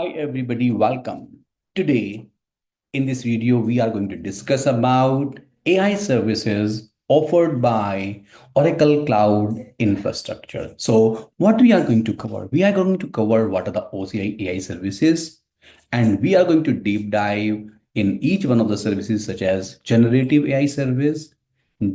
Hi everybody, welcome. Today in this video we are going to discuss about AI services offered by Oracle Cloud Infrastructure. So what we are going to cover? We are going to cover what are the OCI AI services, and we are going to deep dive in each one of the services such as generative AI service,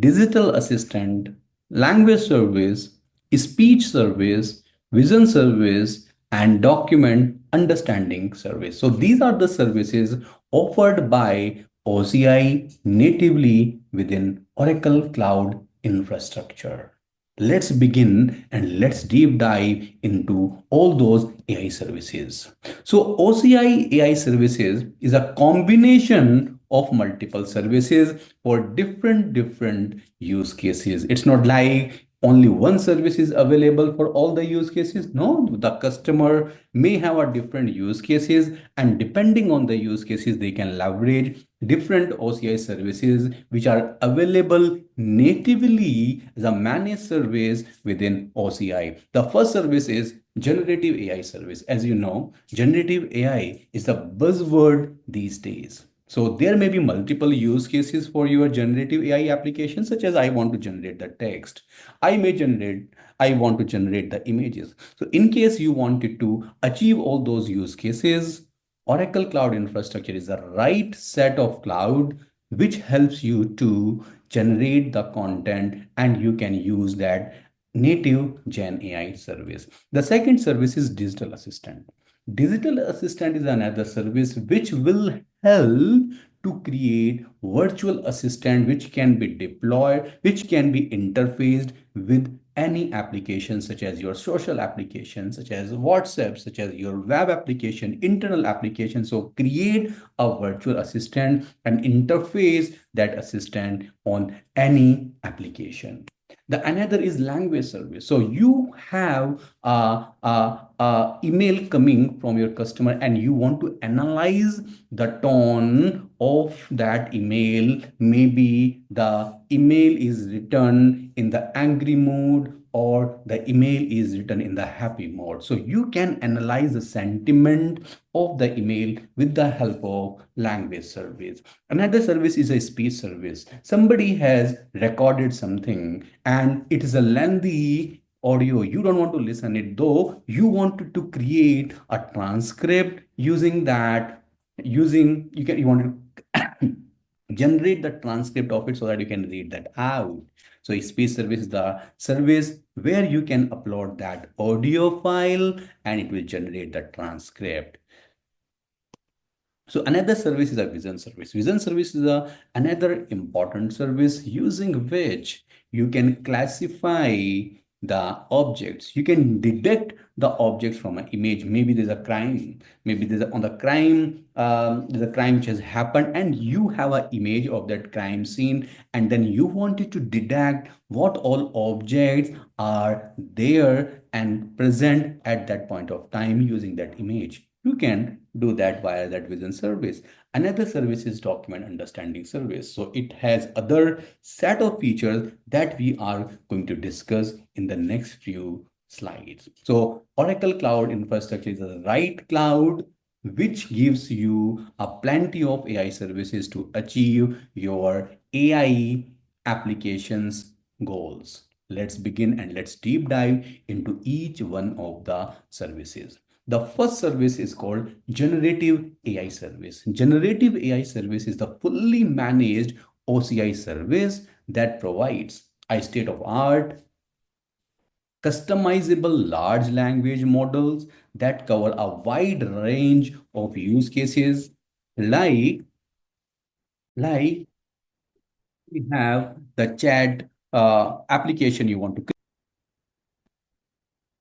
digital assistant, language service, speech service, vision service, and document understanding service. So these are the services offered by OCI natively within Oracle Cloud Infrastructure. Let's begin and let's deep dive into all those AI services. So OCI AI services is a combination of multiple services for different use cases. It's not like only one service is available for all the use cases. No, the customer may have a different use cases, and depending on the use cases, they can leverage different OCI services which are available natively as a managed service within OCI. The first service is generative AI service. As you know, generative AI is the buzzword these days. So there may be multiple use cases for your generative AI application, such as I want to generate the text. I want to generate the images. So in case you wanted to achieve all those use cases, Oracle Cloud Infrastructure is the right set of cloud which helps you to generate the content, and you can use that native Gen AI service. The second service is digital assistant. Digital assistant is another service which will help to create virtual assistant which can be deployed, which can be interfaced with any application such as your social application, such as WhatsApp, such as your web application, internal application. So create a virtual assistant and interface that assistant on any application. The another is language service. So you have a email coming from your customer and you want to analyze the tone of that email. Maybe the email is written in the angry mood or the email is written in the happy mode. So you can analyze the sentiment of the email with the help of language service. Another service is a speech service. Somebody has recorded something and it is a lengthy audio. You don't want to listen it, though you wanted to create a transcript using that, you want to generate the transcript of it so that you can read that out. So speech service is the service where you can upload that audio file and it will generate the transcript. So another service is a vision service. Vision service is another important service using which you can classify the objects. You can detect the objects from an image. Maybe there's a crime. Maybe there's a crime which has happened, and you have an image of that crime scene, and then you wanted to detect what all objects are there and present at that point of time using that image. You can do that via that vision service. Another service is document understanding service. So it has other set of features that we are going to discuss in the next few slides. So Oracle Cloud Infrastructure is the right cloud which gives you a plenty of AI services to achieve your AI applications goals. Let's begin and let's deep dive into each one of the services. The first service is called Generative AI Service. Generative AI Service is the fully managed OCI service that provides a state-of-art, customizable large language models that cover a wide range of use cases like, like we have the chat application you want to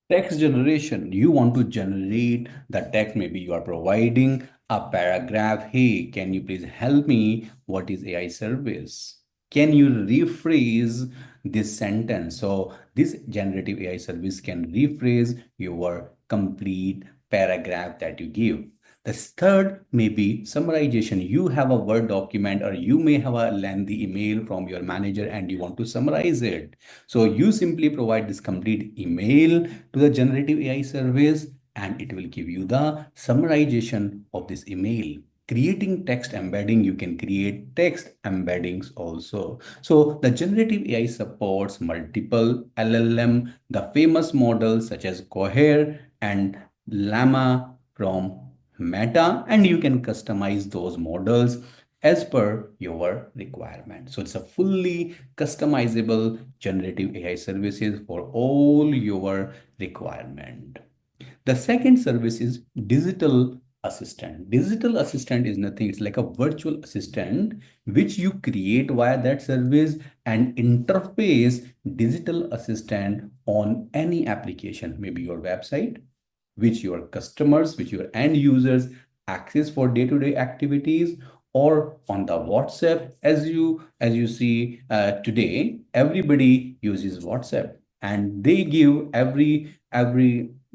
text generation. You want to generate the text. Maybe you are providing a paragraph. Hey, can you please help me? What is AI service? Can you rephrase this sentence? So this generative AI service can rephrase your complete paragraph that you give. The third may be summarization. You have a Word document or you may have a lengthy email from your manager and you want to summarize it. So you simply provide this complete email to the generative AI service, and it will give you the summarization of this email. Creating text embedding, you can create text embeddings also. So the generative AI supports multiple LLM, the famous models such as Cohere and Llama from Meta, and you can customize those models as per your requirement. So it's a fully customizable generative AI services for all your requirement. The second service is digital assistant. Digital assistant is nothing, it's like a virtual assistant which you create via that service and interface digital assistant on any application, maybe your website, which your customers, which your end users access for day-to-day activities, or on the WhatsApp. As you see today, everybody uses WhatsApp, and they give every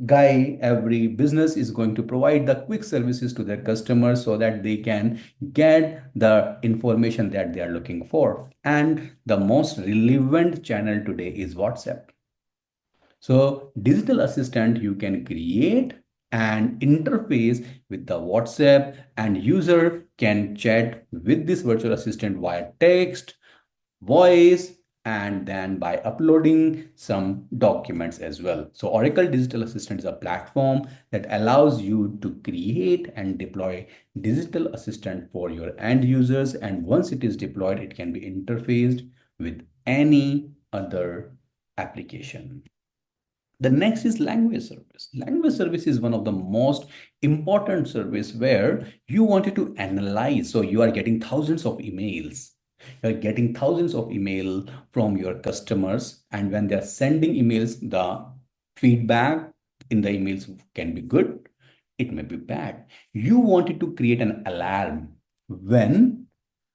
guy, every business is going to provide the quick services to their customers so that they can get the information that they are looking for. And the most relevant channel today is WhatsApp. So digital assistant you can create and interface with the WhatsApp, and user can chat with this virtual assistant via text, voice, and then by uploading some documents as well. So Oracle Digital Assistant is a platform that allows you to create and deploy digital assistant for your end users. And once it is deployed, it can be interfaced with any other application. The next is language service. Language service is one of the most important service where you wanted to analyze. So you are getting thousands of emails. You're getting thousands of email from your customers. And when they're sending emails, the feedback in the emails can be good. It may be bad. You wanted to create an alarm when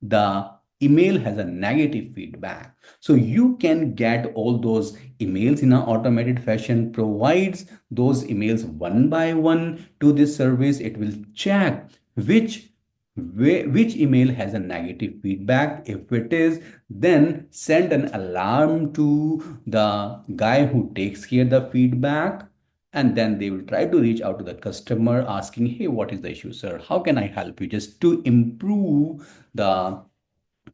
the email has a negative feedback. So you can get all those emails in an automated fashion, provides those emails one by one to this service. It will check which email has a negative feedback. If it is, then send an alarm to the guy who takes care the feedback, and then they will try to reach out to the customer asking, hey, what is the issue, sir? How can I help you? Just to improve the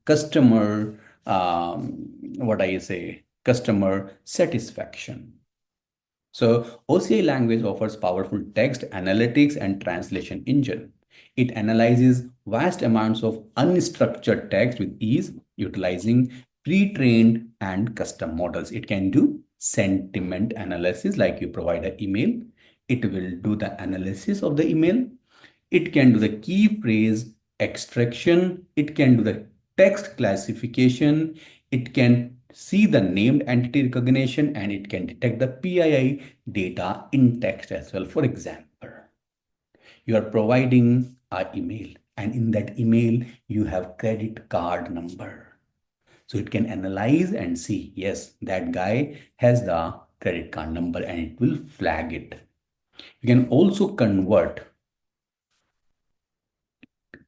customer, what I say, customer satisfaction. So OCI language offers powerful text analytics and translation engine. It analyzes vast amounts of unstructured text with ease, utilizing pre-trained and custom models. It can do sentiment analysis, like you provide an email. It will do the analysis of the email. It can do the key phrase extraction. It can do the text classification. It can see the named entity recognition, and it can detect the PII data in text as well. For example, you are providing an email, and in that email, you have credit card number. So it can analyze and see, yes, that guy has the credit card number, and it will flag it. You can also convert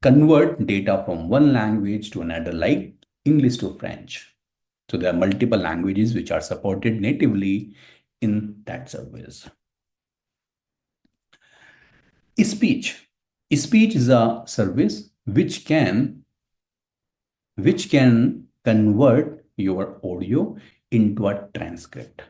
data from one language to another, like English to French. So there are multiple languages which are supported natively in that service. Speech. Speech is a service which can convert your audio into a transcript.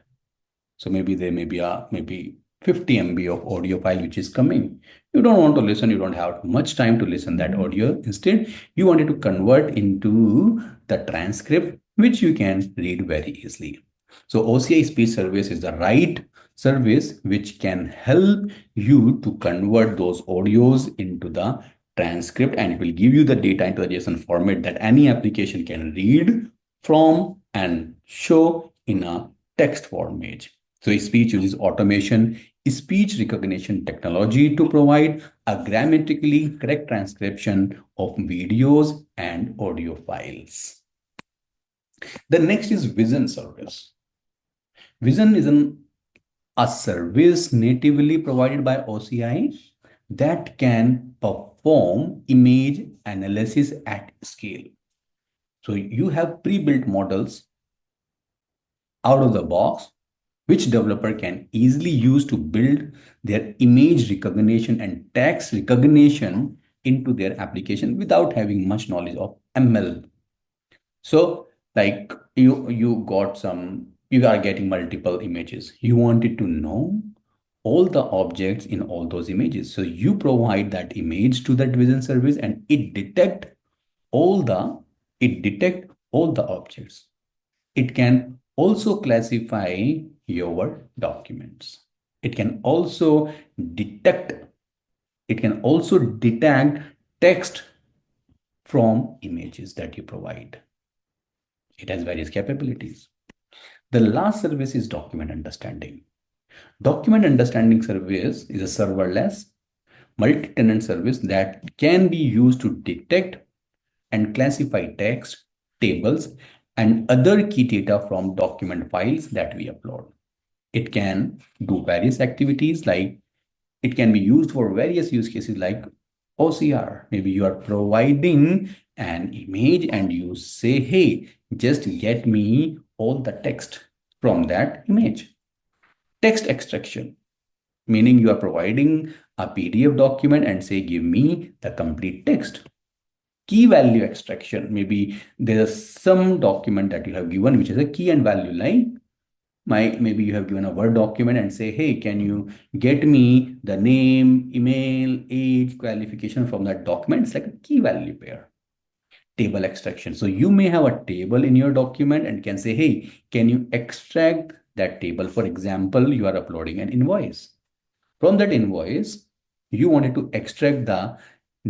So maybe there may be a maybe 50 MB of audio file which is coming. You don't want to listen, you don't have much time to listen that audio. Instead, you wanted to convert into the transcript, which you can read very easily. So OCI speech service is the right service which can help you to convert those audios into the transcript, and it will give you the data into a JSON format that any application can read from and show in a text format. So speech uses automation, speech recognition technology to provide a grammatically correct transcription of videos and audio files. The next is vision service. Vision is a service natively provided by OCI that can perform image analysis at scale. So you have pre-built models out of the box which developer can easily use to build their image recognition and text recognition into their application without having much knowledge of ML. So like you are getting multiple images. You wanted to know all the objects in all those images. So you provide that image to that vision service and all the it detect all the objects. It can also classify your documents. It can also detect, it can also detect text from images that you provide. It has various capabilities. The last service is document understanding. Document understanding service is a serverless multi-tenant service that can be used to detect and classify text, tables, and other key data from document files that we upload. It can do various activities like it can be used for various use cases like OCR. Maybe you are providing an image and you say, hey, just get me all the text from that image. Text extraction, meaning you are providing a PDF document and say, give me the complete text. Key value extraction, maybe there's some document that you have given, which is a key and value line. Maybe you have given a Word document and say, hey, can you get me the name, email, age, qualification from that document? It's like a key value pair. Table extraction. So you may have a table in your document and can say, hey, can you extract that table? For example, you are uploading an invoice. From that invoice, you wanted to extract the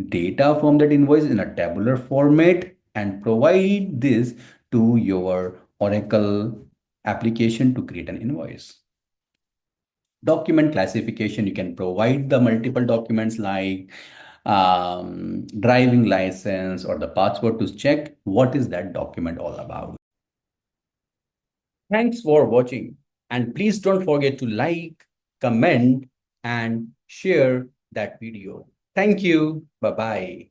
data from that invoice in a tabular format and provide this to your Oracle application to create an invoice. Document classification, you can provide the multiple documents like driving license or the passport to check what is that document all about. Thanks for watching, and please don't forget to like, comment, and share that video. Thank you. Bye bye.